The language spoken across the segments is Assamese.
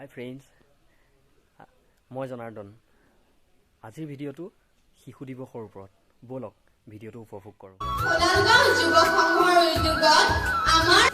হাই ফ্ৰেণ্ডছ, মই জনাৰ্দন। আজিৰ ভিডিঅ'টো শিশু দিৱসৰ ওপৰত। ব'লক ভিডিঅ'টো উপভোগ কৰোঁ। সোণালগাঁও যুৱ সংঘৰ উদ্যোগত আমাৰ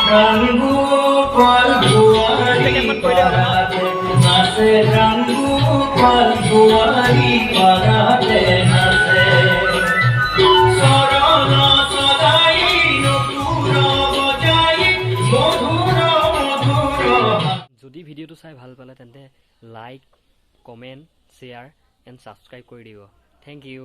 रंगू पल बुआरी नसे रंगू पल बुआरी पराते नसे सरल सदाई नुपुर बजाई मधुर मधुर। যদি ভিডিঅ'টো চাই ভাল পালে তেন্তে like, comment, share and subscribe কৰি দিব। Thank U.